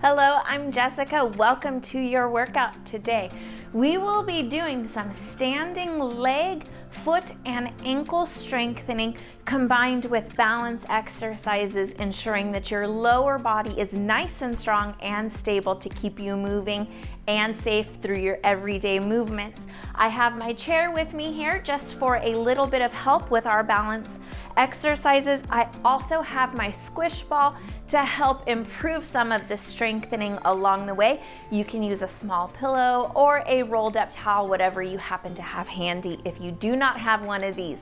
Hello, I'm Jessica. Welcome to your workout today. We will be doing some standing leg, foot, and ankle strengthening combined with balance exercises, ensuring that your lower body is nice and strong and stable to keep you moving and safe through your everyday movements. I have my chair with me here just for a little bit of help with our balance exercises. I also have my squish ball to help improve some of the strengthening along the way. You can use a small pillow or a rolled up towel, whatever you happen to have handy if you do not have one of these.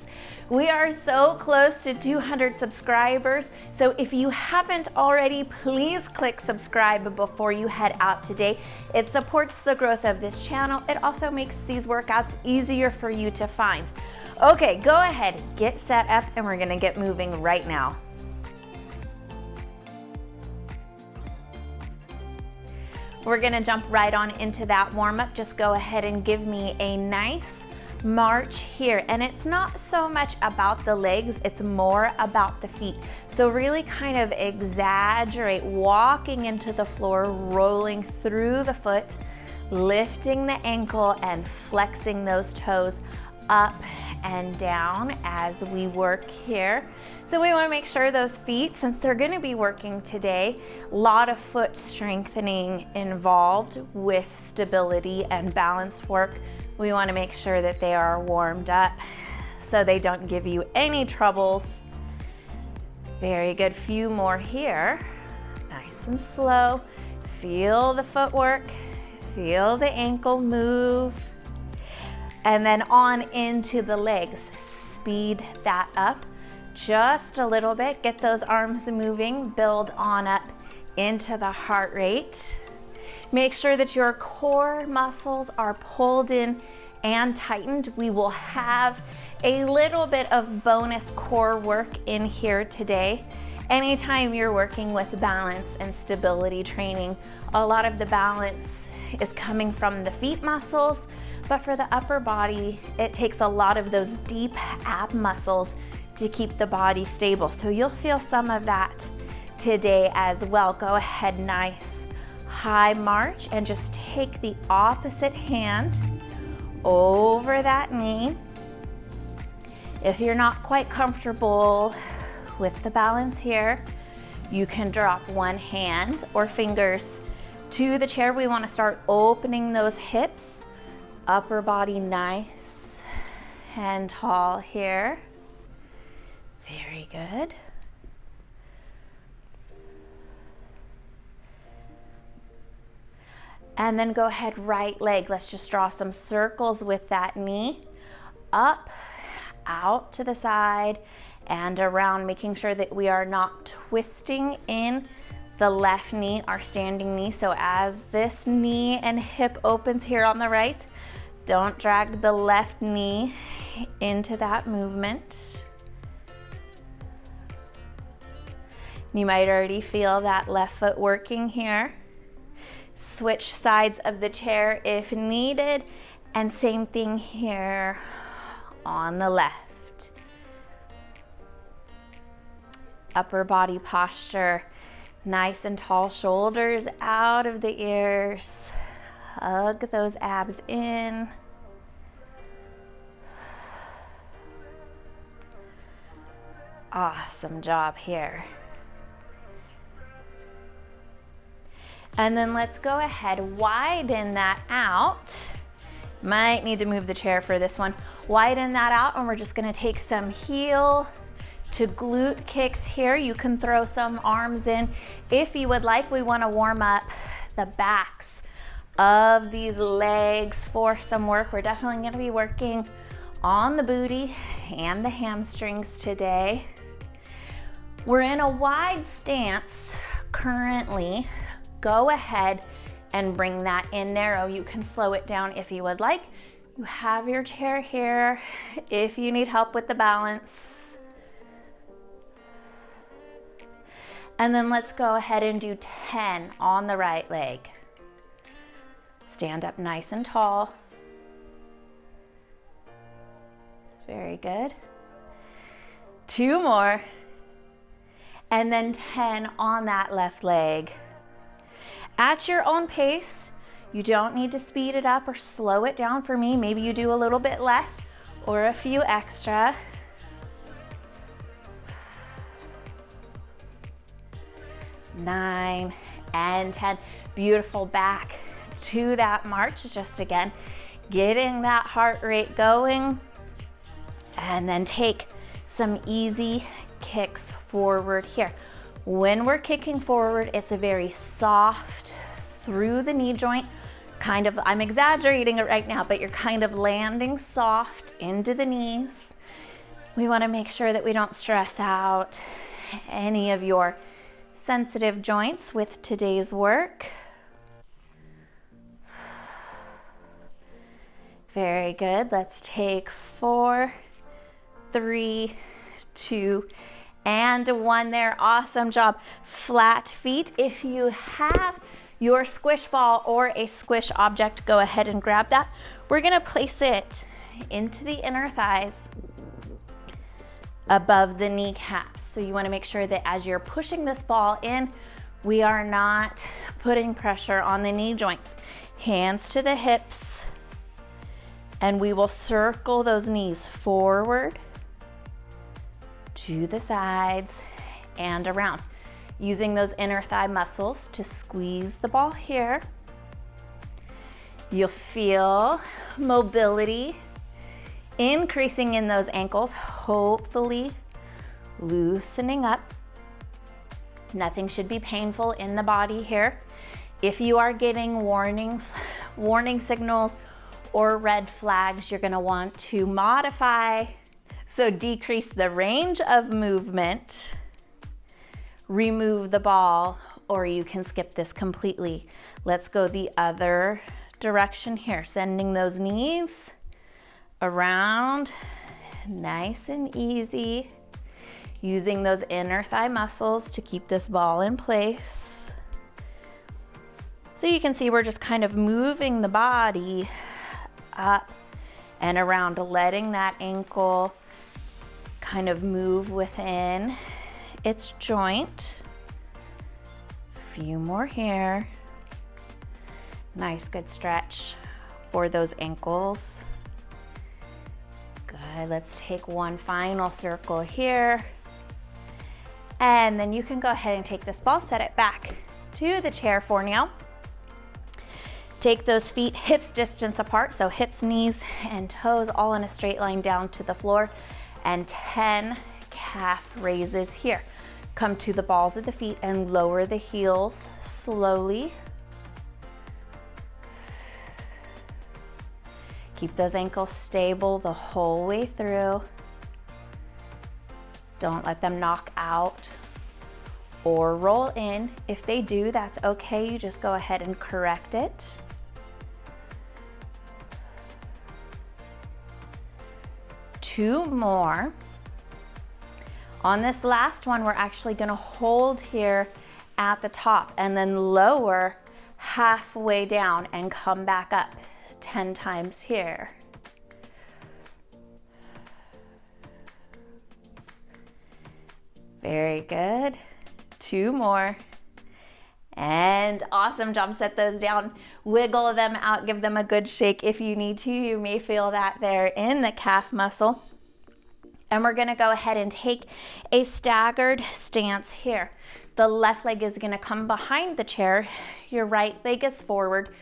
We are so close to 200 subscribers, so if you haven't already, please click subscribe before you head out today. It supports the growth of this channel. It also makes these workouts easier for you to find. Okay, go ahead, get set up, and we're gonna get moving right now. We're gonna jump right on into that warm-up. Just go ahead and give me a nice march here. And it's not so much about the legs, it's more about the feet. So really kind of exaggerate walking into the floor, rolling through the foot, lifting the ankle and flexing those toes up and down as we work here. So we want to make sure those feet, since they're going to be working today, a lot of foot strengthening involved with stability and balance work. We want to make sure that they are warmed up so they don't give you any troubles. Very good. Few more here. Nice and slow. Feel the footwork. Feel the ankle move. And then on into the legs. Speed that up just a little bit. Get those arms moving. Build on up into the heart rate. Make sure that your core muscles are pulled in and tightened. We will have a little bit of bonus core work in here today. Anytime you're working with balance and stability training, a lot of the balance is coming from the feet muscles, but for the upper body, it takes a lot of those deep ab muscles to keep the body stable. So you'll feel some of that today as well. Go ahead, nice high march, and just take the opposite hand over that knee. If you're not quite comfortable with the balance here, you can drop one hand or fingers to the chair. We want to start opening those hips. Upper body nice and tall here. Very good. And then go ahead, right leg. Let's just draw some circles with that knee. Up, out to the side, and around, making sure that we are not twisting in the left knee, our standing knee. So as this knee and hip opens here on the right, don't drag the left knee into that movement. You might already feel that left foot working here. Switch sides of the chair if needed, and same thing here on the left. Upper body posture, nice and tall, shoulders out of the ears. Hug those abs in. Awesome job here. And then let's go ahead, widen that out. Might need to move the chair for this one. Widen that out, and we're just gonna take some heel to glute kicks here. You can throw some arms in if you would like. We wanna warm up the backs of these legs for some work. We're definitely gonna be working on the booty and the hamstrings today. We're in a wide stance currently. Go ahead and bring that in narrow. You can slow it down if you would like. You have your chair here if you need help with the balance. And then let's go ahead and do 10 on the right leg. Stand up nice and tall. Very good. 2 more. And then 10 on that left leg. At your own pace. You don't need to speed it up or slow it down. For me, maybe you do a little bit less or a few extra. 9 and 10. Beautiful. Back to that march. Just again, getting that heart rate going. And then take some easy kicks forward here. When we're kicking forward, it's a very soft through the knee joint. Kind of, I'm exaggerating it right now, but you're kind of landing soft into the knees. We want to make sure that we don't stress out any of your sensitive joints with today's work. Very good. Let's take 4, 3, 2, and 1 there. Awesome job. Flat feet. If you have your squish ball or a squish object, go ahead and grab that. We're gonna place it into the inner thighs above the kneecaps. So you wanna make sure that as you're pushing this ball in, we are not putting pressure on the knee joints. Hands to the hips, and we will circle those knees forward, to the sides, and around. Using those inner thigh muscles to squeeze the ball here. You'll feel mobility increasing in those ankles, hopefully loosening up. Nothing should be painful in the body here. If you are getting warning signals or red flags, you're gonna want to modify. So decrease the range of movement, remove the ball, or you can skip this completely. Let's go the other direction here, sending those knees around, nice and easy, using those inner thigh muscles to keep this ball in place. So you can see we're just kind of moving the body up and around, letting that ankle kind of move within its joint. Few more here. Nice, good stretch for those ankles. Good, let's take one final circle here. And then you can go ahead and take this ball, set it back to the chair for now. Take those feet hips distance apart, so hips, knees, and toes all in a straight line down to the floor, and 10 calf raises here. Come to the balls of the feet and lower the heels slowly. Keep those ankles stable the whole way through. Don't let them knock out or roll in. If they do, that's okay. You just go ahead and correct it. Two more. On this last one, we're actually gonna hold here at the top and then lower halfway down and come back up 10 times here. Very good. Two more. And awesome job. Set those down, wiggle them out, give them a good shake if you need to. You may feel that there in the calf muscle. And we're gonna go ahead and take a staggered stance here. The left leg is gonna come behind the chair. Your right leg is forward.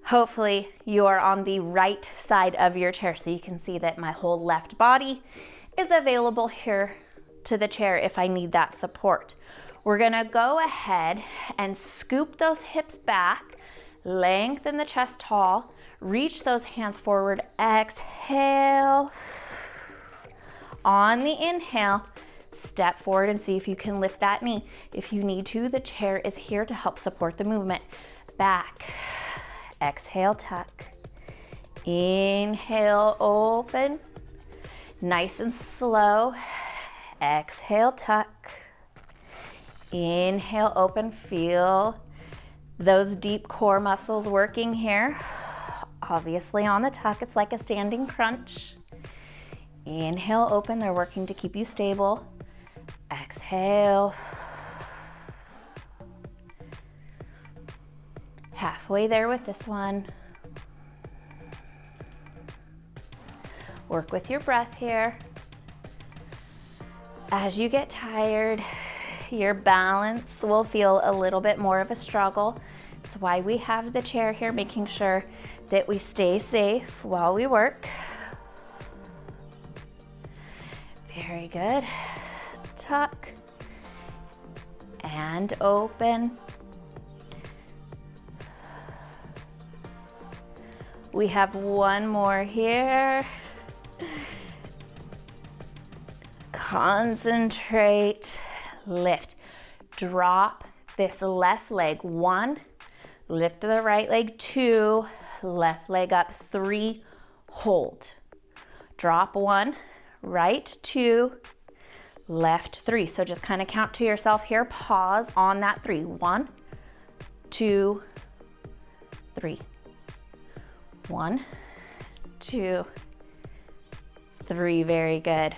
Hopefully you are on the right side of your chair so you can see that my whole left body is available here to the chair if I need that support. We're gonna go ahead and scoop those hips back, lengthen the chest tall, reach those hands forward, exhale. On the inhale, step forward and see if you can lift that knee. If you need to, the chair is here to help support the movement. Back, exhale, tuck. Inhale, open. Nice and slow. Exhale, tuck. Inhale, open. Feel those deep core muscles working here. Obviously on the tuck, it's like a standing crunch. Inhale, open. They're working to keep you stable. Exhale. Halfway there with this one. Work with your breath here. As you get tired, your balance will feel a little bit more of a struggle. That's why we have the chair here, making sure that we stay safe while we work. Very good. Tuck and open. We have one more here. Concentrate, lift. Drop this left leg. 1, lift the right leg. 2, left leg up. 3, hold. Drop 1, right 2, left 3. So just kind of count to yourself here. Pause on that 3. 1, 2, 3. 1, 2, 3. Very good.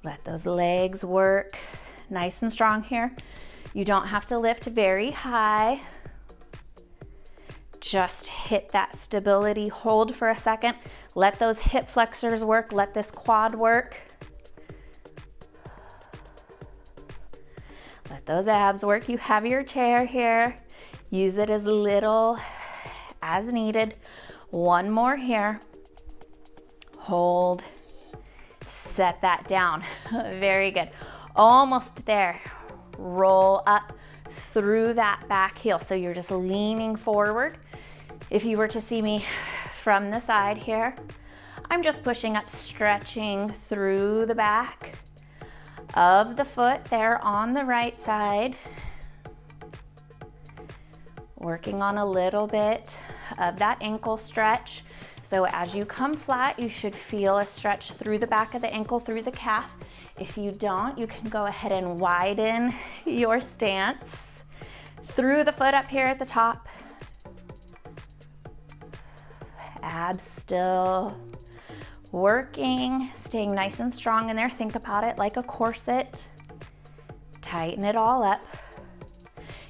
Let those legs work nice and strong here. You don't have to lift very high. Just hit that stability. Hold for a second. Let those hip flexors work. Let this quad work. Let those abs work. You have your chair here. Use it as little as needed. One more here. Hold. Set that down. Very good. Almost there. Roll up through that back heel. So you're just leaning forward. If you were to see me from the side here, I'm just pushing up, stretching through the back of the foot there on the right side. Working on a little bit of that ankle stretch. So as you come flat, you should feel a stretch through the back of the ankle, through the calf. If you don't, you can go ahead and widen your stance through the foot up here at the top. Abs still working, staying nice and strong in there. Think about it like a corset. Tighten it all up.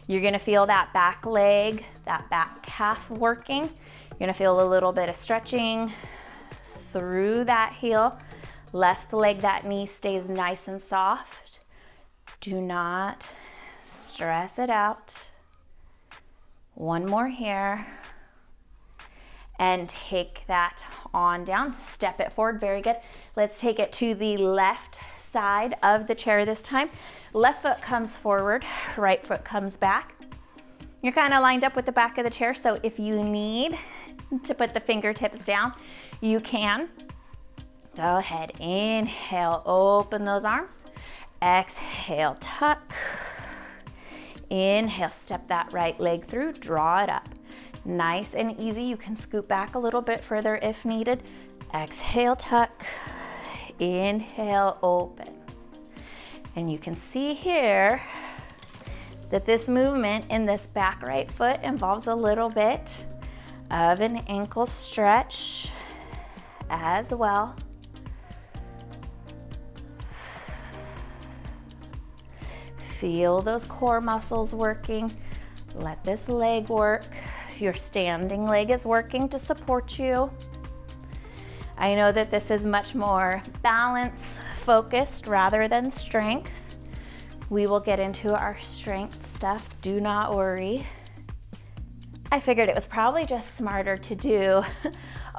You're gonna feel that back leg, that back calf working. You're gonna feel a little bit of stretching through that heel. Left leg, that knee stays nice and soft. Do not stress it out. One more here. And take that on down. Step it forward, very good. Let's take it to the left side of the chair this time. Left foot comes forward, right foot comes back. You're kind of lined up with the back of the chair, so if you need to put the fingertips down, you can. Go ahead, inhale, open those arms. Exhale, tuck. Inhale, step that right leg through, draw it up. Nice and easy. You can scoot back a little bit further if needed. Exhale, tuck. Inhale, open. And you can see here that this movement in this back right foot involves a little bit of an ankle stretch as well. Feel those core muscles working. Let this leg work. Your standing leg is working to support you. I know that this is much more balance focused rather than strength. We will get into our strength stuff, do not worry. I figured it was probably just smarter to do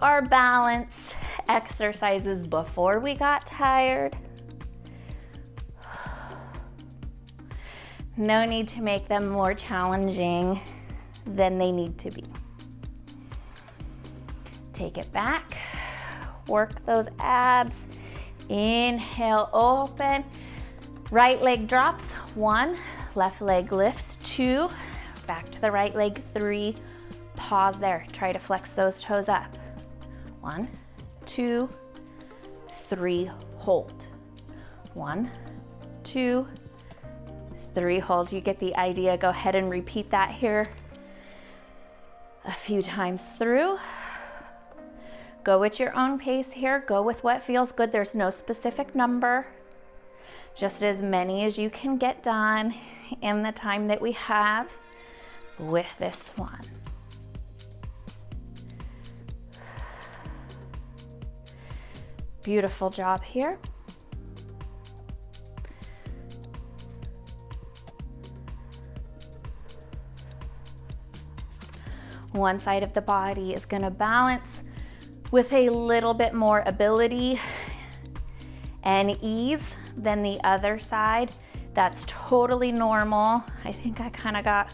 our balance exercises before we got tired. No need to make them more challenging than they need to be. Take it back, work those abs. Inhale, open. Right leg drops, 1, left leg lifts, 2, back to the right leg, 3, pause there. Try to flex those toes up. 1, 2, 3, hold. 1, 2, 3, hold. You get the idea. Go ahead and repeat that here a few times through. Go at your own pace here. Go with what feels good. There's no specific number. Just as many as you can get done in the time that we have with this one. Beautiful job here. One side of the body is going to balance with a little bit more ability and ease than the other side. That's totally normal. I think I kind of got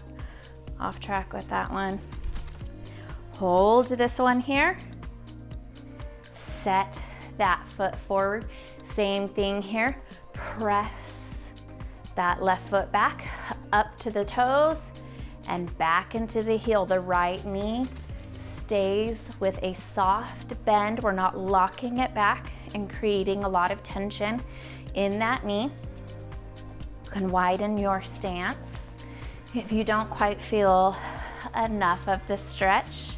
off track with that one. Hold this one here. Set that foot forward. Same thing here. Press that left foot back up to the toes and back into the heel. The right knee stays with a soft bend. We're not locking it back and creating a lot of tension in that knee. You can widen your stance if you don't quite feel enough of the stretch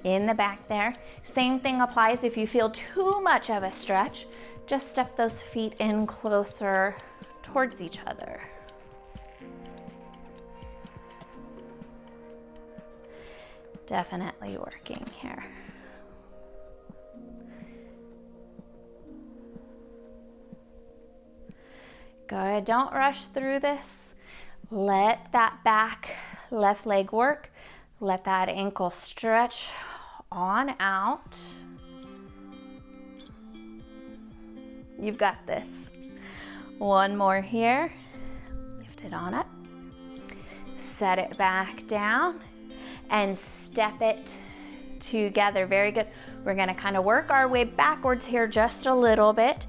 in the back there. Same thing applies if you feel too much of a stretch. Just step those feet in closer towards each other. Definitely working here. Good, don't rush through this. Let that back left leg work. Let that ankle stretch on out. You've got this. One more here. Lift it on up. Set it back down and step it together. Very good. We're gonna kind of work our way backwards here just a little bit.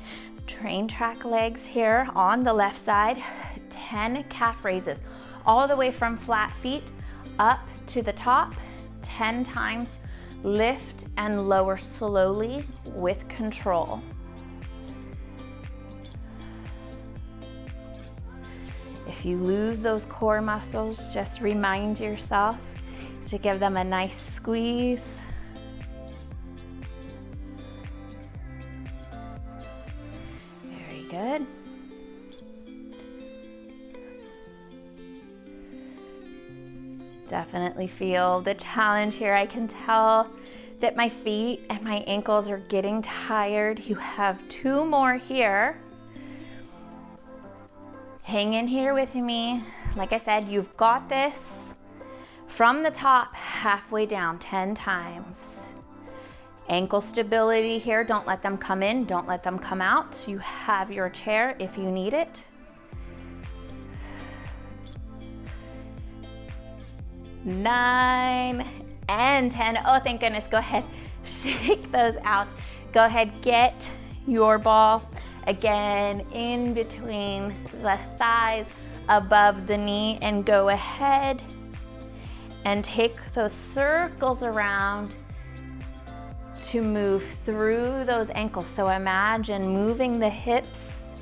Train track legs here on the left side. 10 calf raises, all the way from flat feet up to the top. 10 times. Lift and lower slowly with control. If you lose those core muscles, just remind yourself to give them a nice squeeze. Very good. Definitely feel the challenge here. I can tell that my feet and my ankles are getting tired. You have 2 more here. Hang in here with me. Like I said, you've got this. From the top, halfway down, 10 times. Ankle stability here. Don't let them come in. Don't let them come out. You have your chair if you need it. 9 and 10. Oh, thank goodness. Go ahead, shake those out. Go ahead, get your ball again in between the thighs, above the knee, and go ahead and take those circles around to move through those ankles. So imagine moving the hips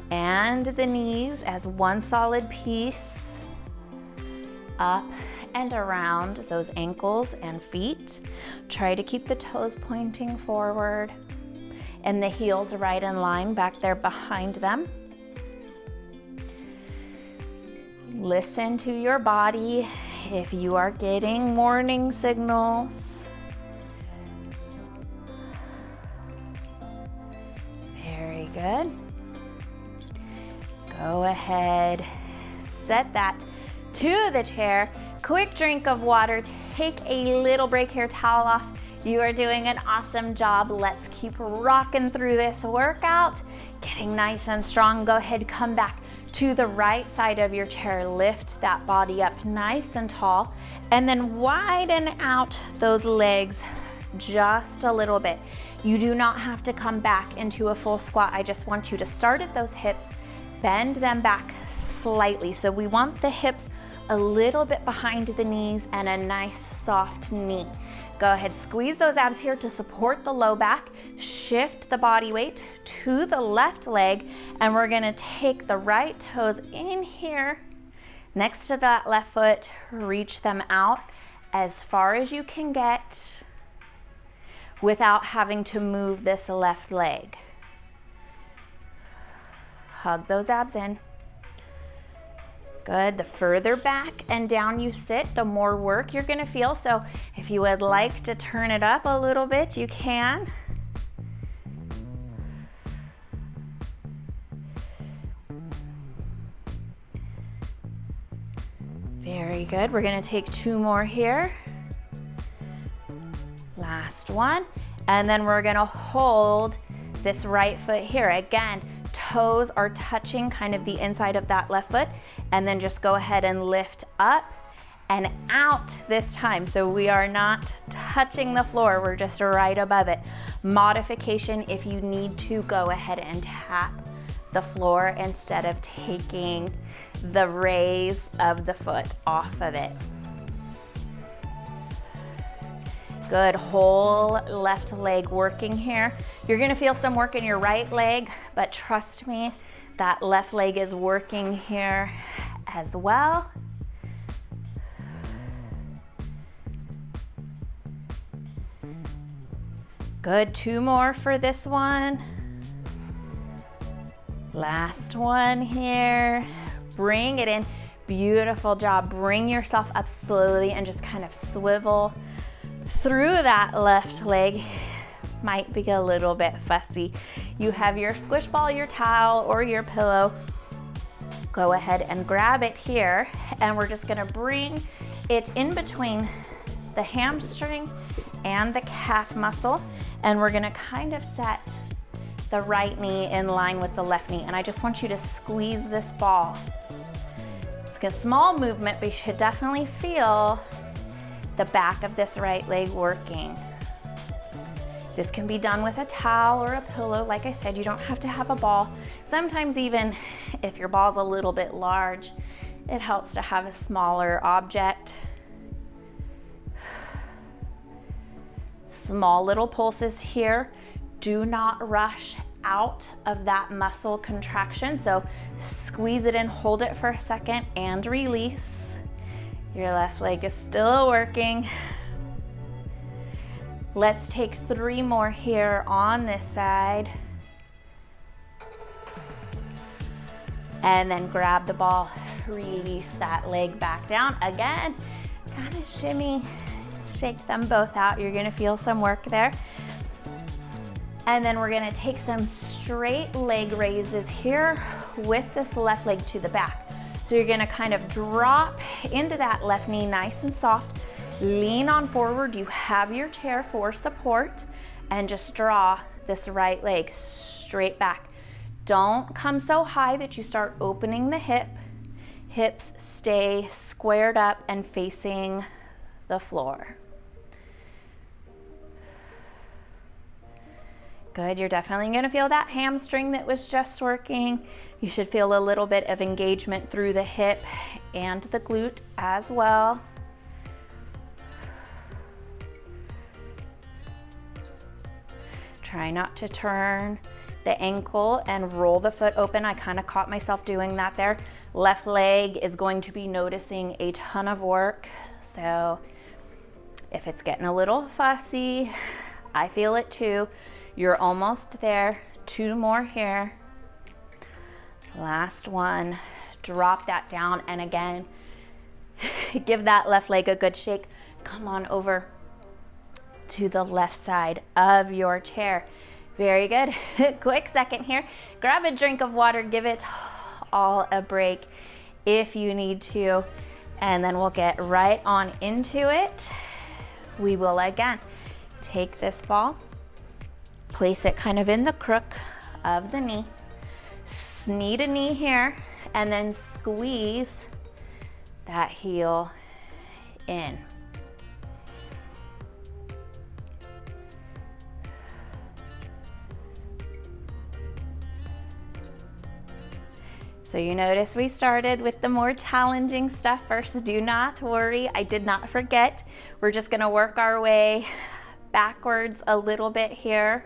and the knees as one solid piece up and around those ankles and feet. Try to keep the toes pointing forward and the heels right in line back there behind them. Listen to your body if you are getting warning signals. Very good. Go ahead, set that to the chair. Quick drink of water, take a little break here, towel off. You are doing an awesome job. Let's keep rocking through this workout, getting nice and strong. Go ahead, come back to the right side of your chair. Lift that body up nice and tall, and then widen out those legs just a little bit. You do not have to come back into a full squat. I just want you to start at those hips, bend them back slightly. So we want the hips a little bit behind the knees and a nice soft knee. Go ahead, squeeze those abs here to support the low back. Shift the body weight to the left leg, and we're gonna take the right toes in here next to that left foot. Reach them out as far as you can get without having to move this left leg. Hug those abs in. Good. The further back and down you sit, the more work you're going to feel. So if you would like to turn it up a little bit, you can. Very good. We're going to take 2 more here. Last one. And then we're going to hold this right foot here. Again, toes are touching kind of the inside of that left foot, and then just go ahead and lift up and out this time. So we are not touching the floor, we're just right above it. Modification if you need to go ahead and tap the floor instead of taking the raise of the foot off of it. Good, whole left leg working here. You're gonna feel some work in your right leg, but trust me, that left leg is working here as well. Good, 2 more for this one. Last one here. Bring it in, beautiful job. Bring yourself up slowly and just kind of swivel through that left leg. Might be a little bit fussy. You have your squish ball, your towel, or your pillow. Go ahead and grab it here, and we're just gonna bring it in between the hamstring and the calf muscle, and we're gonna kind of set the right knee in line with the left knee, and I just want you to squeeze this ball. It's a small movement, but you should definitely feel the back of this right leg working. This can be done with a towel or a pillow. Like I said, you don't have to have a ball. Sometimes even if your ball's a little bit large, it helps to have a smaller object. Small little pulses here. Do not rush out of that muscle contraction. So squeeze it in, hold it for a second, and release. Your left leg is still working. Let's take 3 more here on this side. And then grab the ball, release that leg back down. Again, kind of shimmy, shake them both out. You're gonna feel some work there. And then we're gonna take some straight leg raises here with this left leg to the back. So you're gonna kind of drop into that left knee nice and soft. Lean on forward, you have your chair for support, and just draw this right leg straight back. Don't come so high that you start opening the hip. Hips stay squared up and facing the floor. Good, you're definitely gonna feel that hamstring that was just working. You should feel a little bit of engagement through the hip and the glute as well. Try not to turn the ankle and roll the foot open. I kind of caught myself doing that there. Left leg is going to be noticing a ton of work. So if it's getting a little fussy, I feel it too. You're almost there. 2 more here. Last one. Drop that down, and again, give that left leg a good shake. Come on over to the left side of your chair. Very good. Quick second here. Grab a drink of water, give it all a break if you need to, and then we'll get right on into it. We will again take this ball, place it kind of in the crook of the knee, knee to knee here, and then squeeze that heel in. So you notice we started with the more challenging stuff first. Do not worry, I did not forget. We're just gonna work our way backwards a little bit here.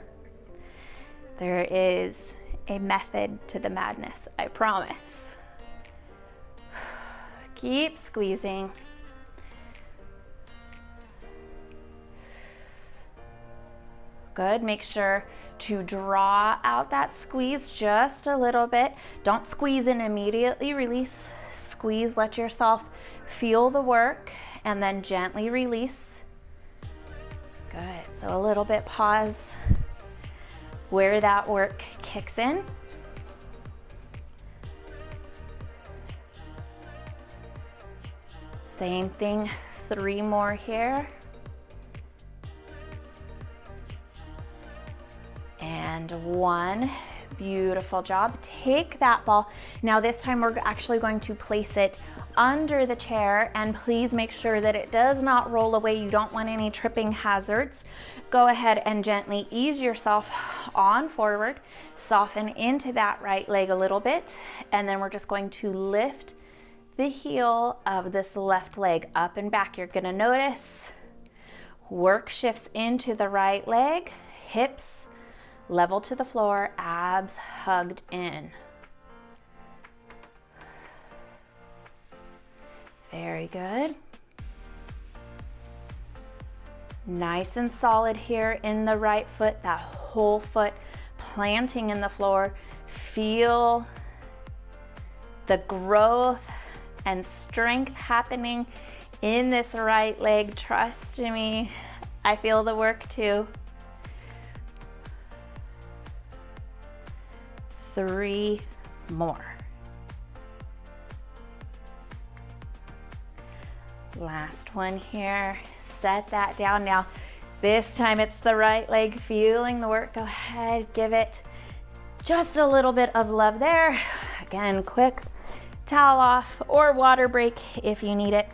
There is a method to the madness, I promise. Keep squeezing. Good, make sure to draw out that squeeze just a little bit. Don't squeeze in immediately, release, squeeze, let yourself feel the work, and then gently release. Good, so a little bit pause where that work kicks in. Same thing, 3 more here. And 1, beautiful job. Take that ball. Now this time we're actually going to place it under the chair, and please make sure that it does not roll away. You don't want any tripping hazards. Go ahead and gently ease yourself on forward, soften into that right leg a little bit, and then we're just going to lift the heel of this left leg up and back. You're gonna notice work shifts into the right leg, hips level to the floor, abs hugged in. Very good. Nice and solid here in the right foot, that whole foot planting in the floor. Feel the growth and strength happening in this right leg. Trust me, I feel the work too. 3 more. Last one here. Set that down. Now, this time it's the right leg feeling the work. Go ahead, give it just a little bit of love there. Again, quick towel off or water break if you need it.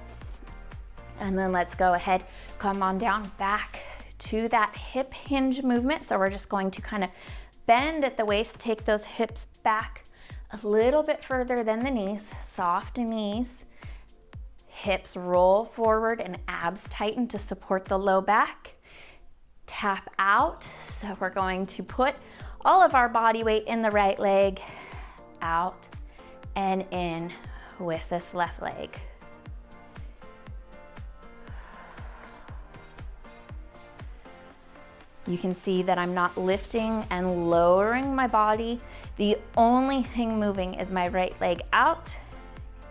And then let's go ahead, come on down back to that hip hinge movement. So we're just going to kind of bend at the waist, take those hips back a little bit further than the knees, soft knees, hips roll forward and abs tighten to support the low back. Tap out, so we're going to put all of our body weight in the right leg, out and in with this left leg. You can see that I'm not lifting and lowering my body. The only thing moving is my right leg out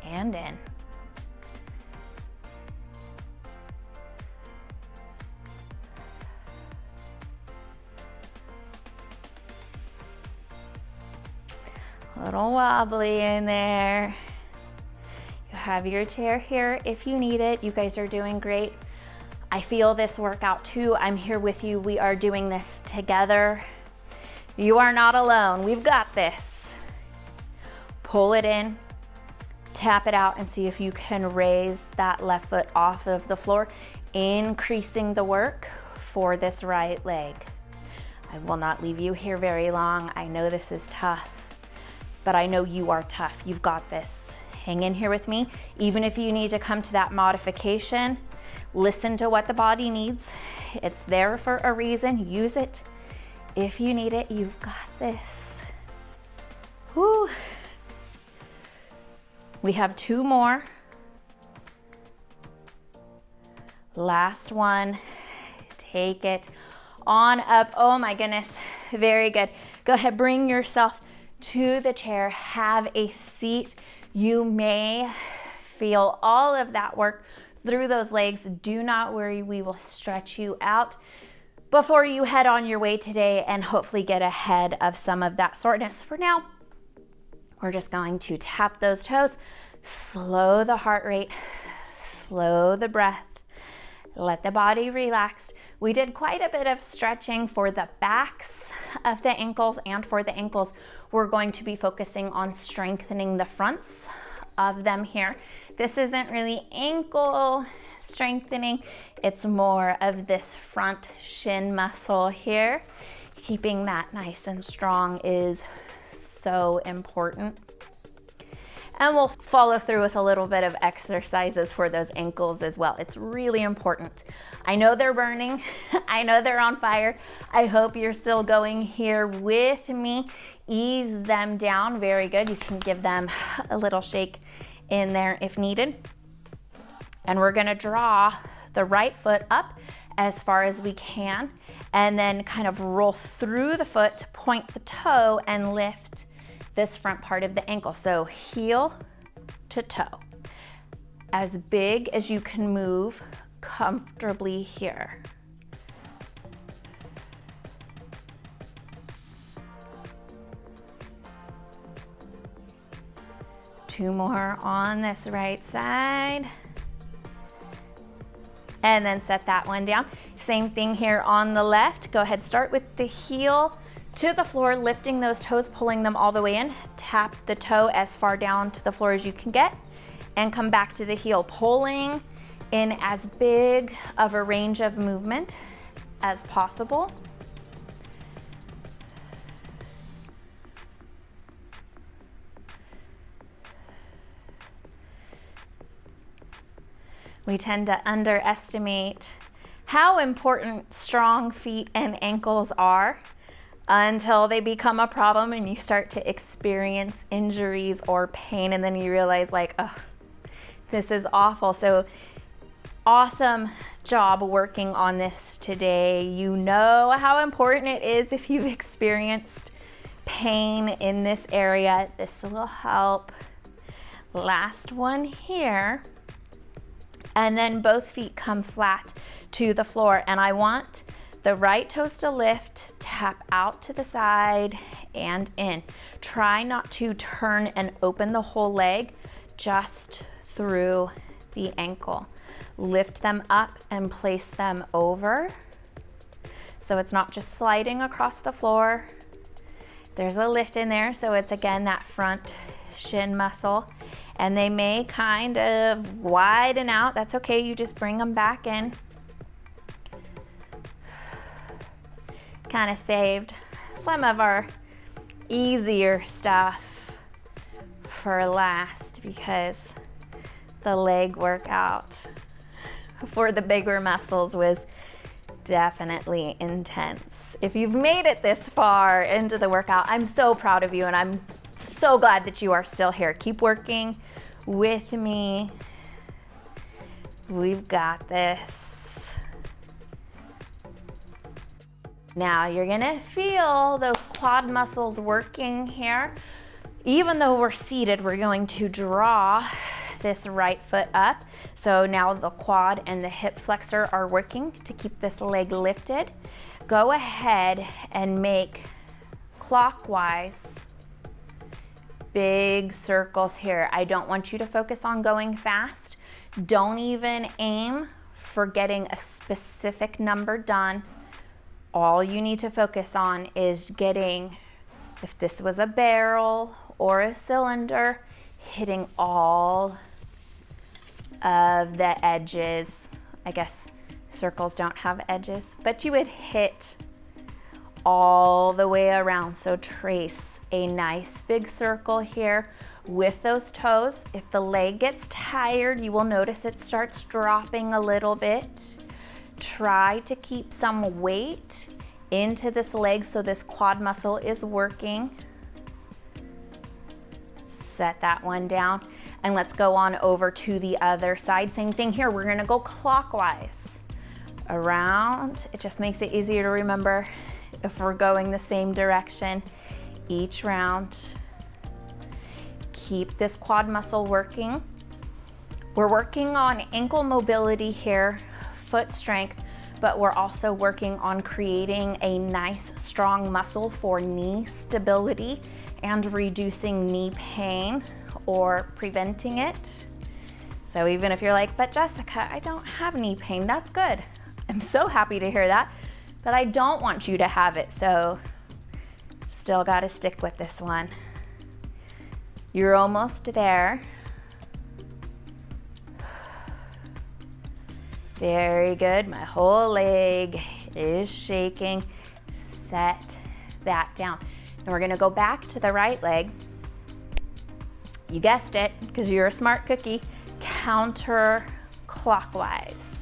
and in. A little wobbly in there. You have your chair here if you need it. You guys are doing great. I feel this workout too. I'm here with you. We are doing this together. You are not alone. We've got this. Pull it in, tap it out, and see if you can raise that left foot off of the floor, increasing the work for this right leg. I will not leave you here very long. I know this is tough, but I know you are tough. You've got this. Hang in here with me. Even if you need to come to that modification, listen to what the body needs. It's there for a reason. Use it. If you need it, you've got this. Whew. We have 2 more. Last one. Take it on up. Oh my goodness. Very good. Go ahead, bring yourself to the chair. Have a seat. You may feel all of that work through those legs. Do not worry, we will stretch you out before you head on your way today and hopefully get ahead of some of that soreness. For now, we're just going to tap those toes, slow the heart rate, slow the breath, let the body relax. We did quite a bit of stretching for the backs of the ankles, and for the ankles, we're going to be focusing on strengthening the fronts of them here. This isn't really ankle strengthening, it's more of this front shin muscle here. Keeping that nice and strong is so important. And we'll follow through with a little bit of exercises for those ankles as well. It's really important. I know they're burning. I know they're on fire. I hope you're still going here with me. Ease them down. Very good. You can give them a little shake in there if needed. And we're gonna draw the right foot up as far as we can and then kind of roll through the foot, point the toe, and lift this front part of the ankle. So heel to toe. As big as you can move comfortably here. Two more on this right side. And then set that one down. Same thing here on the left. Go ahead, start with the heel to the floor, lifting those toes, pulling them all the way in. Tap the toe as far down to the floor as you can get, and come back to the heel, pulling in as big of a range of movement as possible. We tend to underestimate how important strong feet and ankles are until they become a problem and you start to experience injuries or pain, and then you realize like, oh, this is awful. So awesome job working on this today. You know how important it is if you've experienced pain in this area. This will help. Last one here. And then both feet come flat to the floor. And I want the right toes to lift, tap out to the side and in. Try not to turn and open the whole leg, just through the ankle. Lift them up and place them over. So it's not just sliding across the floor. There's a lift in there. So it's again that front shin muscle. And they may kind of widen out. That's okay, you just bring them back in. Kind of saved some of our easier stuff for last because the leg workout for the bigger muscles was definitely intense. If you've made it this far into the workout, I'm so proud of you, and I'm so glad that you are still here. Keep working with me. We've got this. Now you're gonna feel those quad muscles working here. Even though we're seated, we're going to draw this right foot up. So now the quad and the hip flexor are working to keep this leg lifted. Go ahead and make clockwise big circles here. I don't want you to focus on going fast. Don't even aim for getting a specific number done. All you need to focus on is getting, if this was a barrel or a cylinder, hitting all of the edges. I guess circles don't have edges, but you would hit all the way around. So trace a nice big circle here with those toes. If the leg gets tired, you will notice it starts dropping a little bit. Try to keep some weight into this leg so this quad muscle is working. Set that one down, and let's go on over to the other side. Same thing here, we're gonna go clockwise around. It just makes it easier to remember if we're going the same direction each round. Keep this quad muscle working. We're working on ankle mobility here, foot strength, but we're also working on creating a nice strong muscle for knee stability and reducing knee pain or preventing it. So even if you're like, but Jessica, I don't have knee pain, that's good. I'm so happy to hear that. But I don't want you to have it, so still gotta stick with this one. You're almost there. Very good, my whole leg is shaking. Set that down. And we're gonna go back to the right leg. You guessed it, because you're a smart cookie, counterclockwise.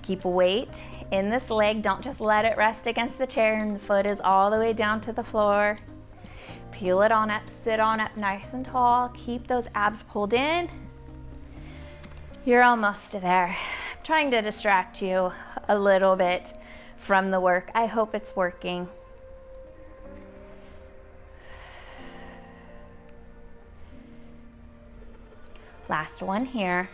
Keep weight in this leg. Don't just let it rest against the chair and the foot is all the way down to the floor. Peel it on up, sit on up nice and tall. Keep those abs pulled in. You're almost there. I'm trying to distract you a little bit from the work. I hope it's working. Last one here.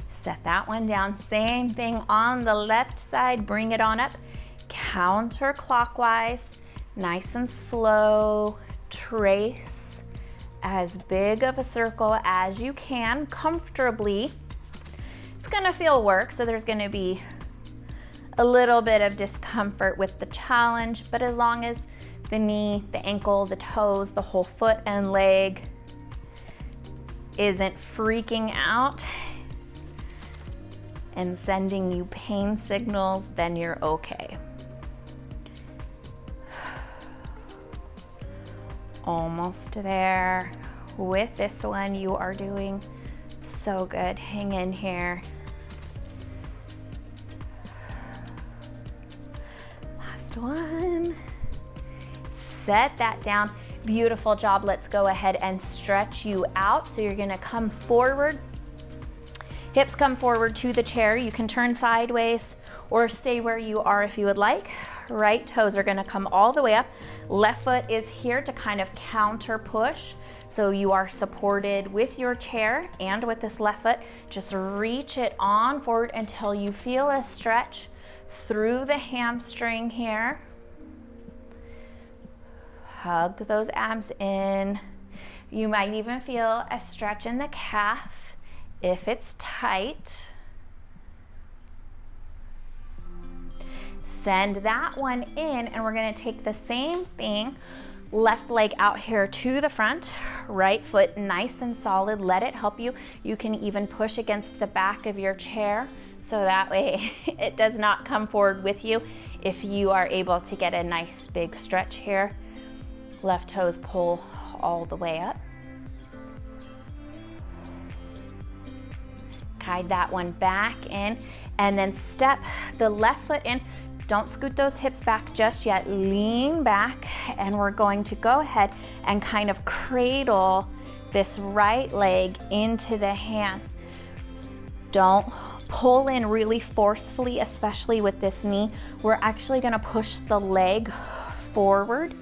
Set that one down. Same thing on the left side. Bring it on up. Counterclockwise. Nice and slow. Trace as big of a circle as you can comfortably. It's gonna feel work, so there's gonna be a little bit of discomfort with the challenge, but as long as the knee, the ankle, the toes, the whole foot and leg isn't freaking out and sending you pain signals, then you're okay. Almost there. With this one, you are doing so good. Hang in here. Last one. Set that down. Beautiful job. Let's go ahead and stretch you out. So you're gonna come forward. Hips come forward to the chair. You can turn sideways or stay where you are if you would like. Right toes are gonna come all the way up. Left foot is here to kind of counter push. So you are supported with your chair and with this left foot. Just reach it on forward until you feel a stretch through the hamstring here. Hug those abs in. You might even feel a stretch in the calf if it's tight. Send that one in, and we're gonna take the same thing, left leg out here to the front, right foot nice and solid, let it help you. You can even push against the back of your chair so that way it does not come forward with you if you are able to get a nice big stretch here. Left toes pull all the way up. Guide that one back in, and then step the left foot in. Don't scoot those hips back just yet. Lean back, and we're going to go ahead and kind of cradle this right leg into the hands. Don't pull in really forcefully, especially with this knee. We're actually gonna push the leg forward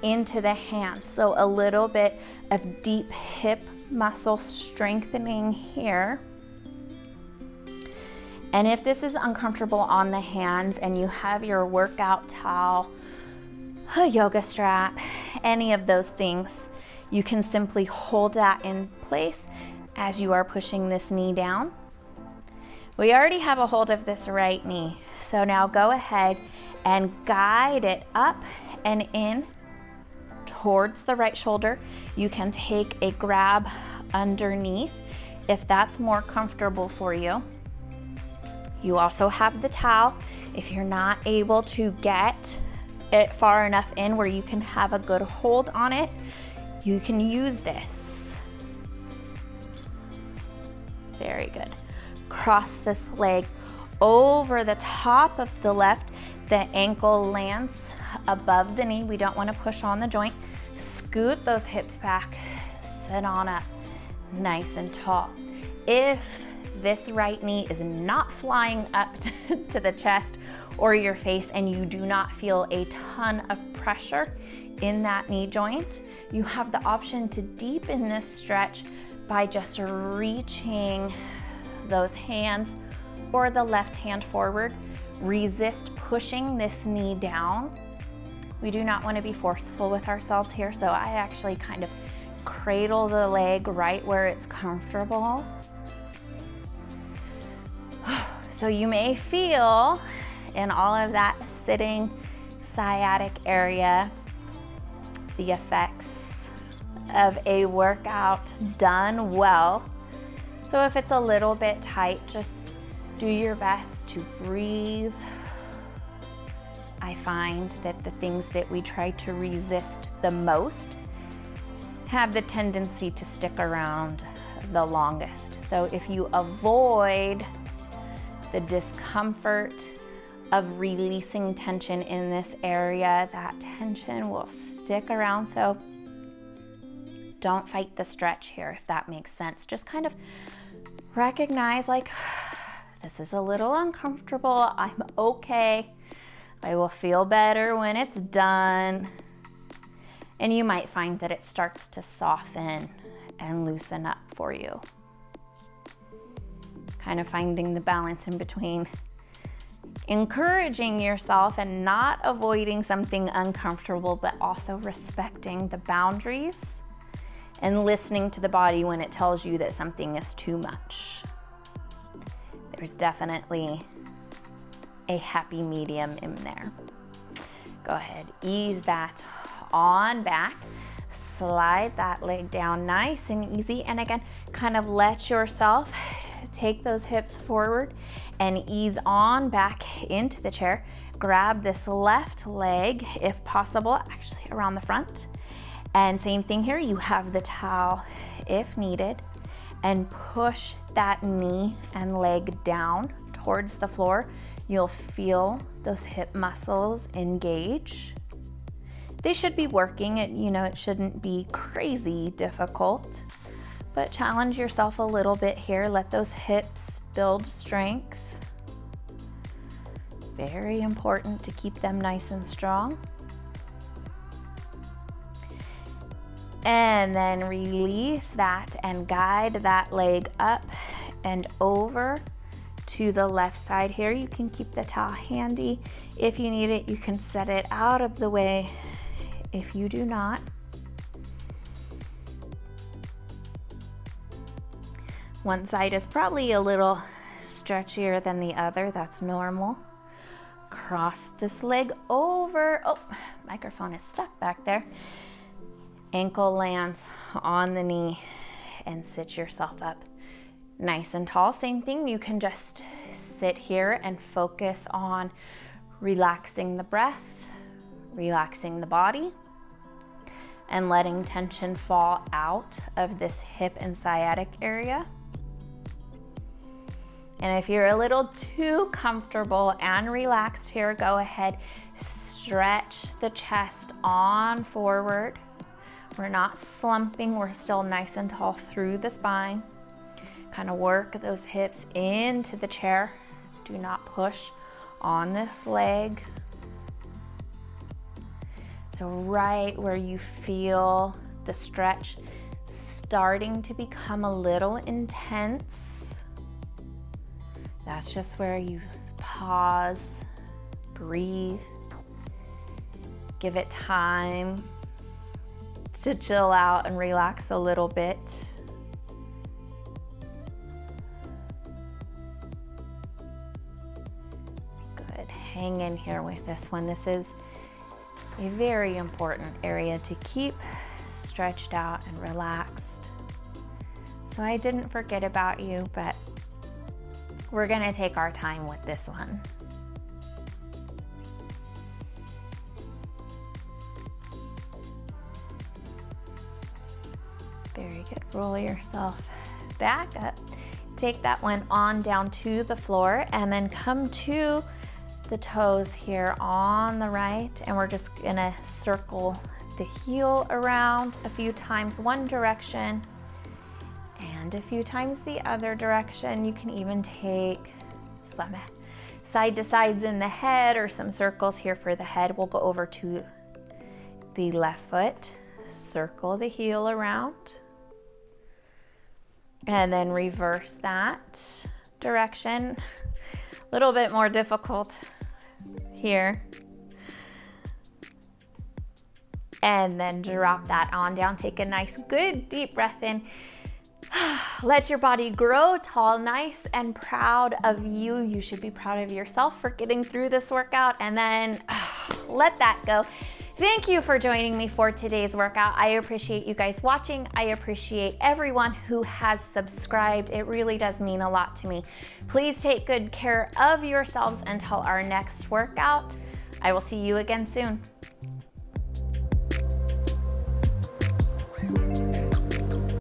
into the hands. So a little bit of deep hip muscle strengthening here. And if this is uncomfortable on the hands and you have your workout towel, a yoga strap, any of those things, you can simply hold that in place as you are pushing this knee down. We already have a hold of this right knee. So now go ahead and guide it up and in towards the right shoulder. You can take a grab underneath if that's more comfortable for you. You also have the towel. If you're not able to get it far enough in where you can have a good hold on it, you can use this. Very good. Cross this leg over the top of the left. The ankle lands above the knee. We don't want to push on the joint. Scoot those hips back. Sit on up nice and tall. If this right knee is not flying up to the chest or your face and you do not feel a ton of pressure in that knee joint, you have the option to deepen this stretch by just reaching those hands or the left hand forward. Resist pushing this knee down. We do not want to be forceful with ourselves here, so I actually kind of cradle the leg right where it's comfortable. So you may feel in all of that sitting sciatic area the effects of a workout done well. So if it's a little bit tight, just do your best to breathe. I find that the things that we try to resist the most have the tendency to stick around the longest. So if you avoid the discomfort of releasing tension in this area, that tension will stick around. So don't fight the stretch here, if that makes sense. Just kind of recognize, like, This is a little uncomfortable. I'm okay. I will feel better when it's done. And you might find that it starts to soften and loosen up for you. Kind of finding the balance in between encouraging yourself and not avoiding something uncomfortable, but also respecting the boundaries and listening to the body when it tells you that something is too much. There's definitely a happy medium in there. Go ahead, ease that on back. Slide that leg down nice and easy. And again, kind of let yourself take those hips forward and ease on back into the chair. Grab this left leg, if possible, actually around the front. And same thing here, you have the towel if needed. And push that knee and leg down towards the floor. You'll feel those hip muscles engage. They should be working. It shouldn't be crazy difficult, but challenge yourself a little bit here. Let those hips build strength. Very important to keep them nice and strong. And then release that and guide that leg up and over to the left side here. You can keep the towel handy. If you need it, you can set it out of the way. If you do not, one side is probably a little stretchier than the other. That's normal. Cross this leg over. Oh, microphone is stuck back there. Ankle lands on the knee and sit yourself up nice and tall. Same thing, you can just sit here and focus on relaxing the breath, relaxing the body, and letting tension fall out of this hip and sciatic area. And if you're a little too comfortable and relaxed here, go ahead, stretch the chest on forward. We're not slumping, we're still nice and tall through the spine. Kind of work those hips into the chair. Do not push on this leg. So right where you feel the stretch starting to become a little intense, that's just where you pause, breathe, give it time to chill out and relax a little bit. Good, hang in here with this one. This is a very important area to keep stretched out and relaxed. So I didn't forget about you, but we're gonna take our time with this one. Very good, roll yourself back up. Take that one on down to the floor and then come to the toes here on the right, and we're just gonna circle the heel around a few times one direction and a few times the other direction. You can even take some side to sides in the head or some circles here for the head. We'll go over to the left foot, circle the heel around, and then reverse that direction. A little bit more difficult here. And then drop that on down. Take a nice, good, deep breath in. Let your body grow tall, nice and proud of you. You should be proud of yourself for getting through this workout, and then let that go. Thank you for joining me for today's workout. I appreciate you guys watching. I appreciate everyone who has subscribed. It really does mean a lot to me. Please take good care of yourselves until our next workout. I will see you again soon.